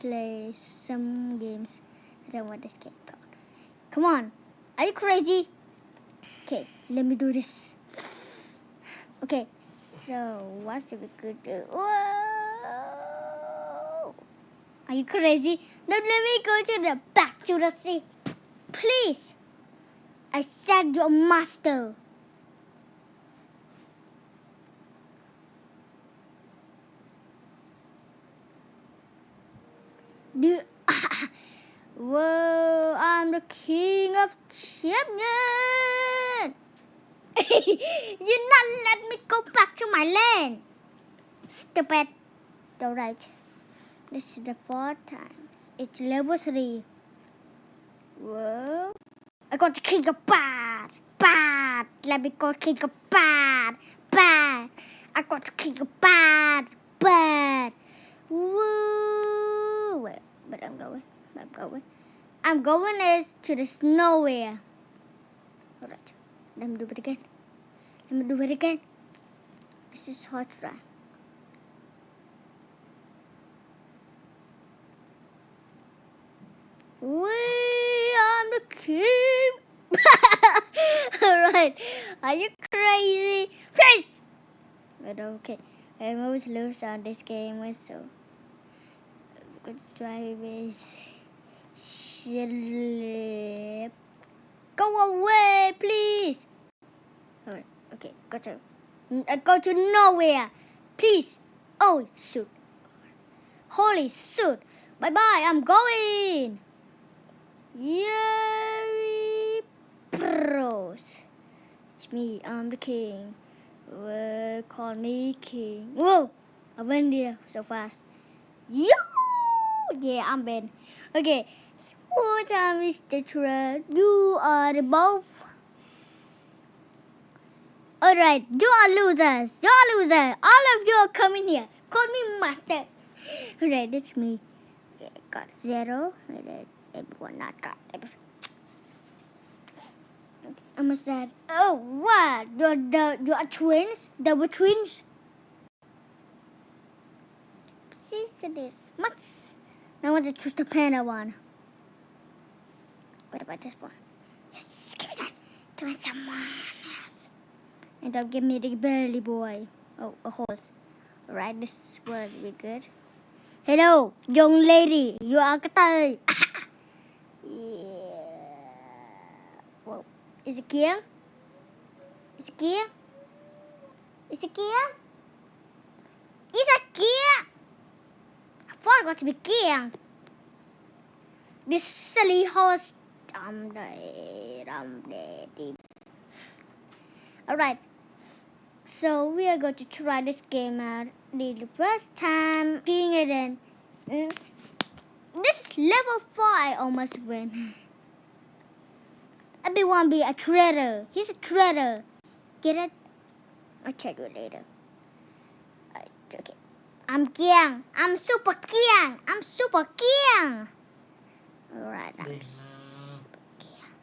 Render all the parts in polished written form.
play some games. I don't know what this game called. Come on. Are you crazy? Okay, let me do this. Okay, so what should we could do? Whoa! Are you crazy? Don't let me go to the back to the sea. Please. I said you're a master. Whoa, I'm the king of champions. You not let me go back to my land. Stupid. Alright. This is the 4th time. It's level 3. Whoa. I got the king of bad. Bad. Let me go king of bad. Bad. I got the king of bad. Bad. Woo. Wait, but I'm going. I'm going is to the nowhere. Alright. Let me do it again. This is hard try. I'm the king. Alright. Are you crazy? Freeze! But okay. I'm always lose on this game, so I'm going to try this. Sleep. Go away, please. Alright, okay, go to nowhere, please. Oh, shoot. Holy shoot. Bye-bye, I'm going. Yay, pros. It's me, I'm the king. Call me king. Whoa, I went there so fast. Yeah, I'm Ben. Okay. What time is the train? You are both. Alright, you are losers. All of you are coming here. Call me master. Alright, that's me. Okay, got 0. Everyone not got everything. Okay, almost dead. Oh, what? You are twins? Double twins? See this much. Now I want to choose the panda one. What about this one? Yes, give me that. Give me someone else. And don't give me the burly boy. Oh, a horse. Alright, this will be good. Hello, young lady. You are Katay. Yeah. Whoa. Is it Kia? Is it Kia? I forgot to be Kia. This silly horse. Alright, so we are going to try this game out the first time. King it in. This is level 4. I almost win. Everyone be a traitor. He's a traitor. Get it? I'll tell you later. Okay. I'm Kiang. I'm super Kiang. Alright, I'm super Kiang.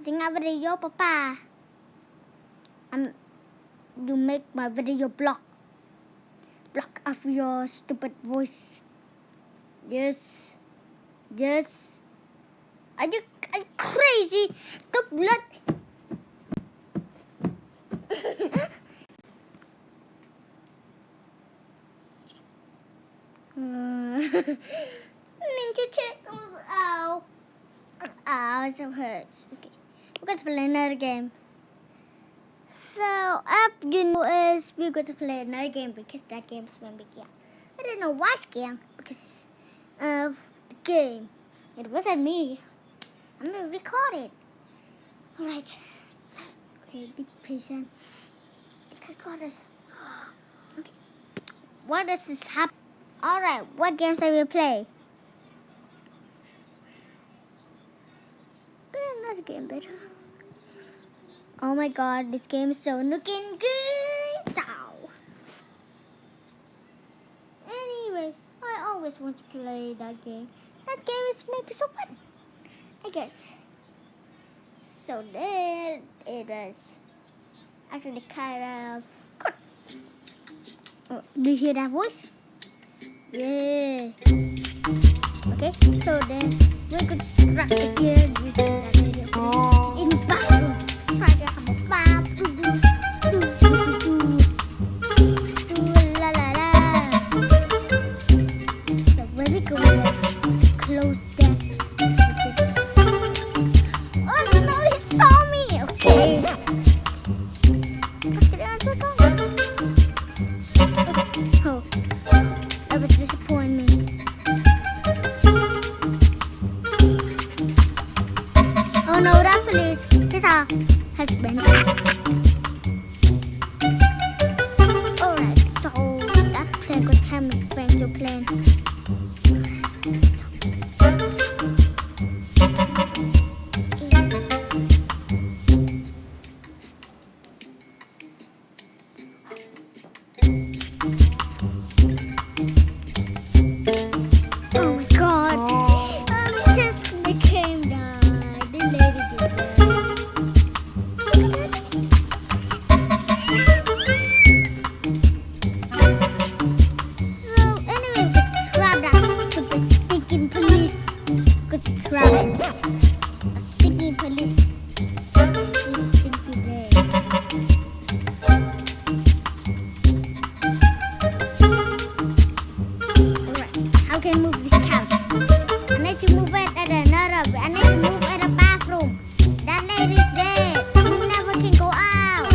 Tinggal video, Papa. You make my video block of your stupid voice. Yes. Are you crazy? The blood. Ninja Turtles. Ow, it so hurts. Okay, we're going to play another game. So, up you know is we're going to play another game because that game's going to be scam. I don't know why scam, because of the game. It wasn't me. I'm going to record it. Alright. Okay, be patient. It can record this. Okay. What does this happen? Alright, what games I will play? Another game better. Oh my god, this game is so looking good. Ow. Anyways, I always want to play that game. That game is maybe so fun, I guess. So there it is. Actually kind of good. Oh, do you hear that voice? Yeah. Okay, so then we're going to strap again with that lady. It's in the bathroom. Try to have a bath. La la la. So when we go there, to close that. Oh no, he saw me. Okay. Oh, that was disappointing. Oh no, that police is our husband. Alright, so that plane could tell me when to plan. Oh my god, just became that. The lady did that. So anyway, we tried that stupid stinking police. Good to try it. A stinking police. He's stinky there. Alright, how can I move this couch? I need to move it at another. I need to move at a bathroom. That lady's there. You never can go out.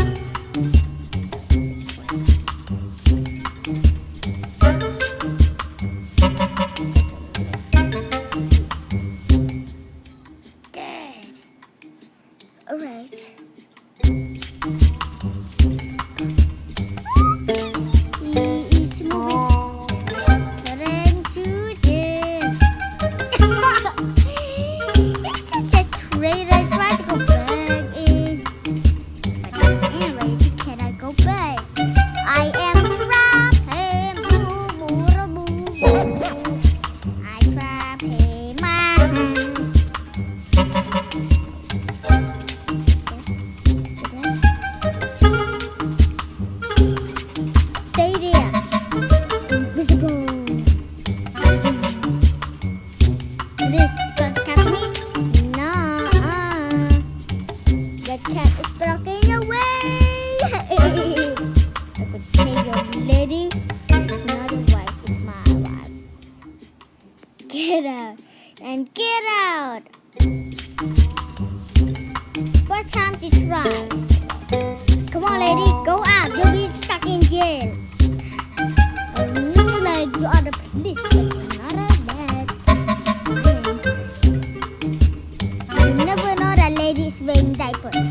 Dead. Alright. He's moving. Turn to dead. It's such a traitor. I tried to go back in. But anyway, can I go back? I am trapped. Hey, boo, boo, boo, boo. I trap him. Stay there. Invisible. This don't catch me. No. That cat is blocking your way. I could take your lady. It's not a wife. It's my wife. Get out and get out. First time to try. Come on, lady, go out. You'll be stuck in jail. Looks like you are the police, but you're not a bad thing. You never know that lady is wearing diapers.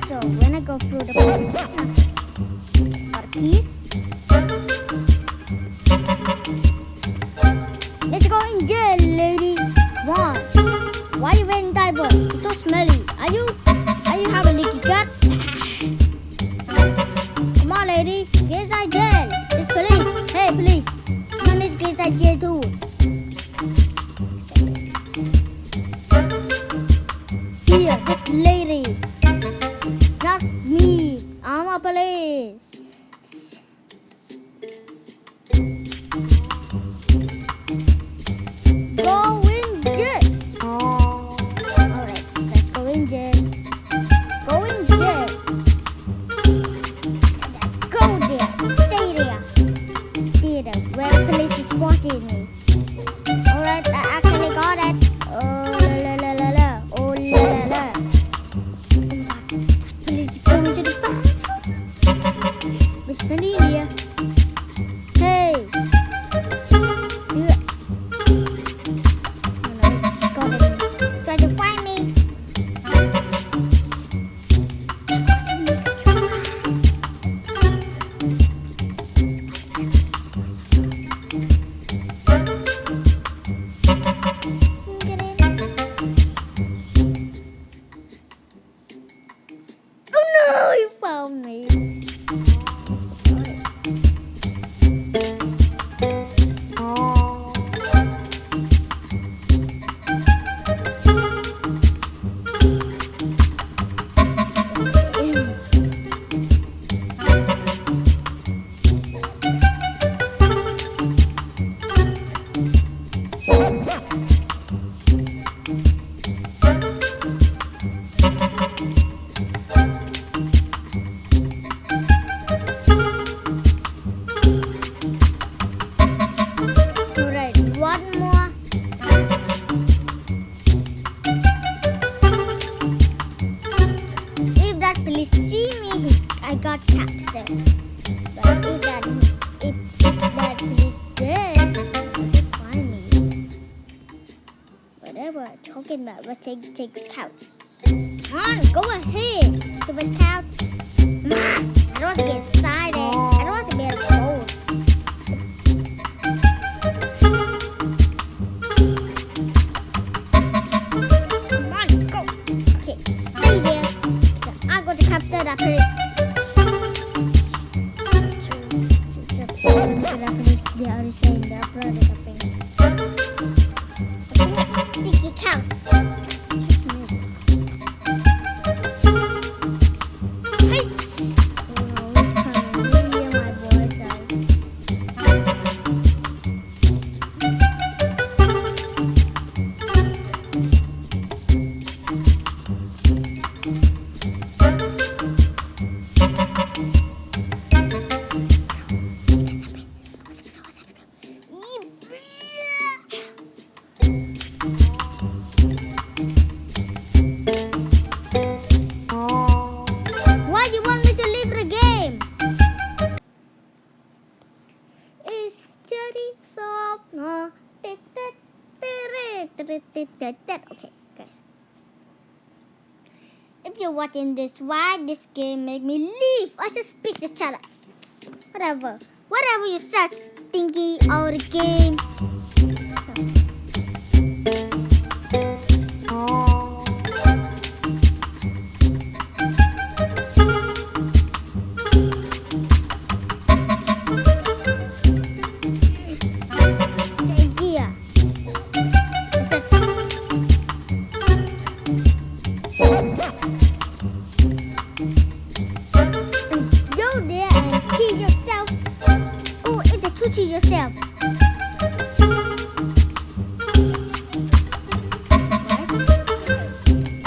So when I go through the police, got a key. Let's go in jail, lady. Come on. Why are you wearing diaper? It's so smelly. Are you have a leaky gut? Come on, lady. Get inside jail. It's police. Hey, police. You need to get inside jail too. Here, this lady. It's not me. I'm a police. Go in jail. Alright, so go in jail. Go in jail. Go there. Stay there. Stay there. Where the police is watching me. Alright, I actually got it. Oh la la la la la. Oh la la la. Oh my god. Police is going to the bathroom. Miss Maria. Hey. Try to find me. เขากินแบบว่า take couch on go ahead stupid couch I don't want to get excited I don't want to be cold come on go okay stay there I'm going to capture that place they are saying they're proud of the sticky couch Okay, guys. If you're watching this, why this game make me leave? I just pick the channel. Whatever you search, thingy or the game. Yourself.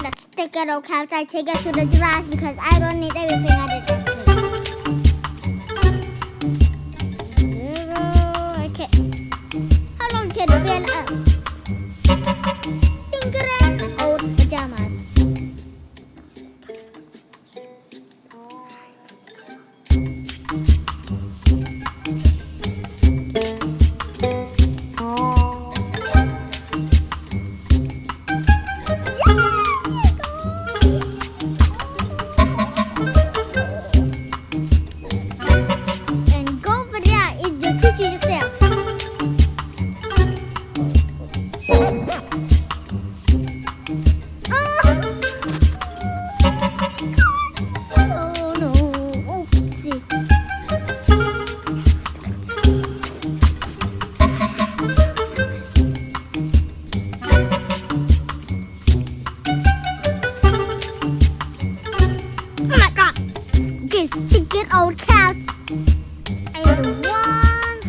Let's take it out couch. I take it to the garage because I don't need everything I did that Zero. Okay. How long can you fill up? Stinker old pajamas. Old couch and one.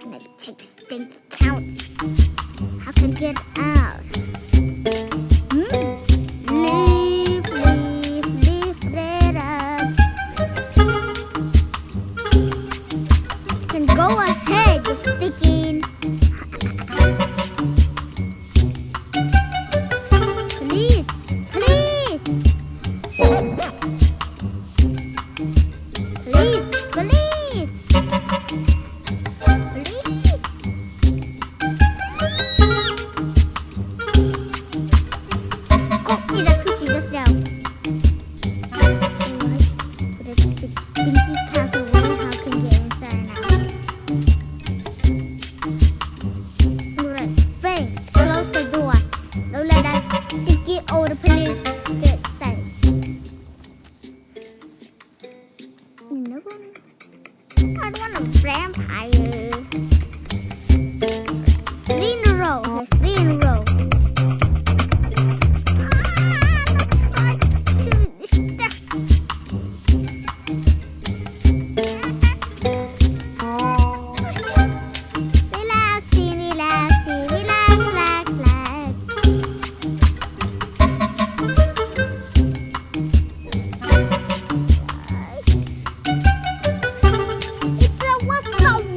I'm gonna take stinky couch. How can I get out? Leave it up. You can go ahead, you're sticking. I don't want a vampire. 3 in a row. Okay, 3 in a row.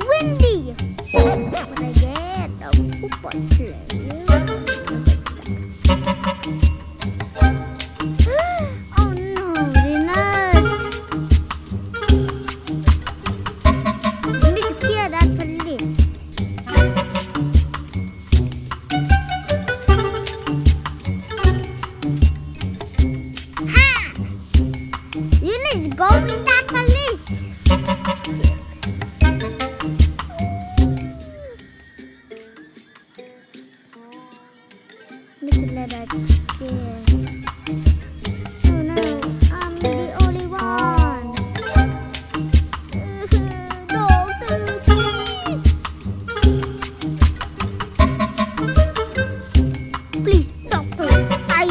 Windy. go in that palace. Need to let that again. Oh no, I'm the only one. Doctor, please. Please, doctor, stay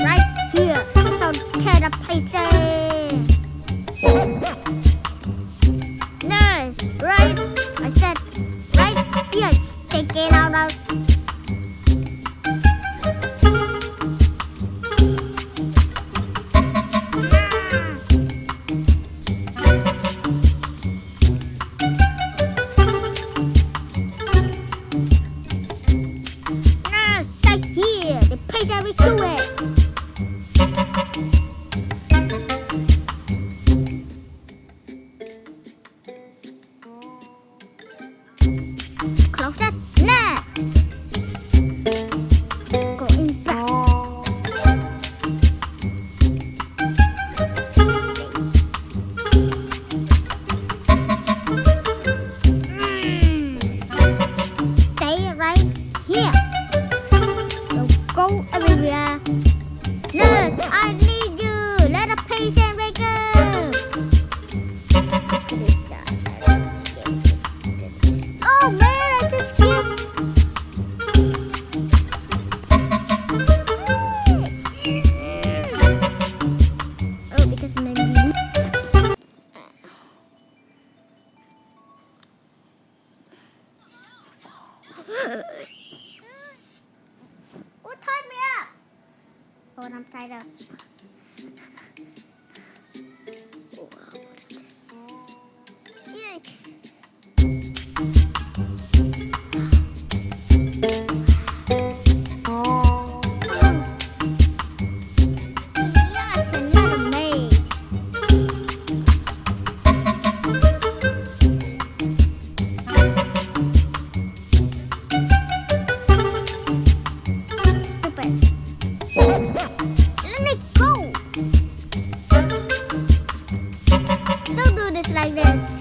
right here. So tear the patient. Nurse, right? I said right here. It's taken out of. Nurse, stay here. The patient will do it. Close that. Nurse, go in back. Stay right here. Don't go everywhere. Nurse, I need you. Let the patient wake up. Oh man, I just skipped. Oh, because maybe. Oh, tied me up. Oh, and I'm tied up. Oh, wow, what is this? Yikes. Yes, another maid. Stupid. Let me go. Don't do this like this.